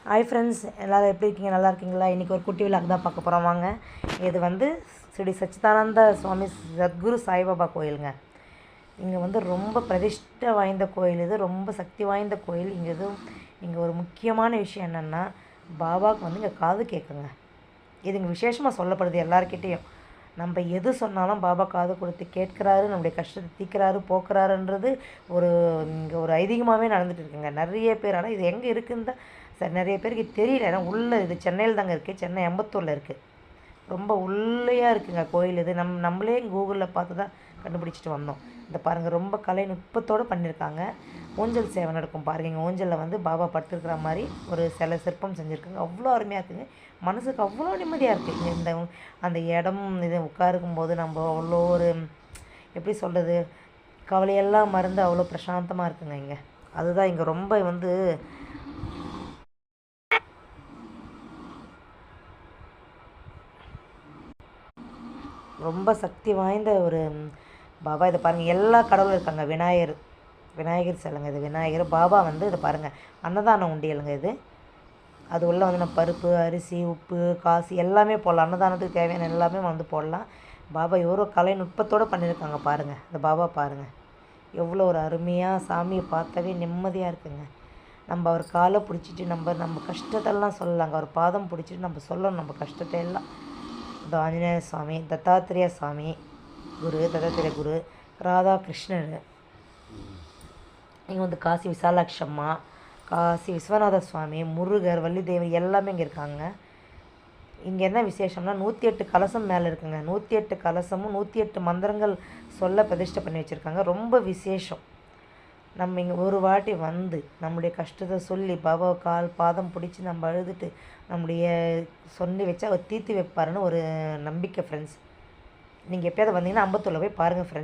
Hi friends, எல்லோரும் எப்படி இருக்கீங்க? நல்லா இருக்கீங்களா? இன்றைக்கி ஒரு குட்டி விழாக்கு தான் பார்க்க போகிறோம். வாங்க. இது வந்து ஸ்ரீ சச்சிதானந்த சுவாமி சத்குரு சாய்பாபா கோயிலுங்க. இங்கே வந்து ரொம்ப பிரதிஷ்டை வாய்ந்த கோயில். இது ரொம்ப சக்தி வாய்ந்த கோயில். இங்கே ஒரு முக்கியமான விஷயம் என்னென்னா, பாபாவுக்கு வந்து இங்கே காது கேட்குங்க. இது இங்கே விசேஷமாக சொல்லப்படுது எல்லாருக்கிட்டேயும். நம்ம எது சொன்னாலும் பாபா காது கொடுத்து கேட்குறாரு, நம்முடைய கஷ்டத்தை தீர்க்குறாரு, போக்குறாருன்றது இங்கே ஒரு ஐதீகமாகவே நடந்துகிட்டு இருக்குங்க. நிறைய பேர், ஆனால் இது எங்கே இருக்குன்னு தான் சார் நிறைய பேருக்கு தெரியல. ஏன்னா உள்ளே இது சென்னையில் தாங்க இருக்குது. சென்னை எம்பத்தூரில் இருக்குது. ரொம்ப உள்ளேயாக இருக்குங்க கோயில். இது நம்மளே கூகுளில் பார்த்து தான் கண்டுபிடிச்சிட்டு வந்தோம். இந்த பாருங்கள், ரொம்ப கலை நுட்பத்தோடு பண்ணியிருக்காங்க. ஊஞ்சல் சேவை நடக்கும் பாருங்கள். இங்கே ஊஞ்சலில் வந்து பாபா படுத்துருக்கிற மாதிரி ஒரு சில சிற்பம் செஞ்சுருக்காங்க. அவ்வளோ அருமையாக இருக்குங்க. மனசுக்கு அவ்வளோ நிம்மதியாக இருக்குது. இங்கே அந்த இடம் இது உட்காருக்கும் போது நம்ம அவ்வளோ ஒரு எப்படி சொல்கிறது, கவலையெல்லாம் மறந்து அவ்வளோ பிரசாந்தமாக இருக்குங்க இங்கே. அதுதான் இங்கே ரொம்ப வந்து ரொம்ப சக்தி வாய்ந்த ஒரு பாபா. இதை பாருங்கள், எல்லா கடவுளும் இருக்காங்க. விநாயகர் சிலைங்க. இது விநாயகர். பாபா வந்து இதை பாருங்கள், அன்னதானம் உண்டியலுங்க இது. அது உள்ளே வந்து நம்ம பருப்பு, அரிசி, உப்பு, காசு எல்லாமே போடலாம். அன்னதானத்துக்கு தேவையான எல்லாமே வந்து போடலாம். பாபா எவ்வளோ கலை நுட்பத்தோடு பண்ணியிருக்காங்க பாருங்கள். இந்த பாபா பாருங்கள், எவ்வளோ ஒரு அருமையாக சாமியை பார்த்தாவே நிம்மதியாக இருக்குங்க. நம்ம அவர் காலை பிடிச்சிட்டு நம்ம கஷ்டத்தெல்லாம் சொல்லலாங்க. அவர் பாதம் பிடிச்சிட்டு நம்ம சொல்லணும் நம்ம கஷ்டத்தை எல்லாம். இந்த ஆஞ்சநேய சுவாமி, தத்தாத்திரேய சுவாமி குரு, தத்தாத்திரேய குரு, ராதாகிருஷ்ணர், இங்கே வந்து காசி விசாலாட்சி அம்மா, காசி விஸ்வநாத சுவாமி, முருகர், வள்ளிதேவி எல்லாமே இங்கே இருக்காங்க. இங்கே என்ன விசேஷம்னா 108 கலசம் மேலே இருக்குங்க. 108 கலசமும் 108 மந்திரங்கள் சொல்ல பிரதிஷ்டை பண்ணி வச்சுருக்காங்க. ரொம்ப விசேஷம். நம்ம இங்கே ஒரு வாட்டி வந்து நம்முடைய கஷ்டத்தை சொல்லி பாபா பாதம் பிடிச்சி நம்ம அழுதுட்டு நம்முடைய சொல்லி வச்சா அவர் தீர்த்து வைப்பாருன்னு ஒரு நம்பிக்கை ஃப்ரெண்ட்ஸ். நீங்கள் எப்போயாவது வந்தீங்கன்னா அம்பத்தூரில் போய் பாருங்கள் ஃப்ரெண்ட்ஸ்.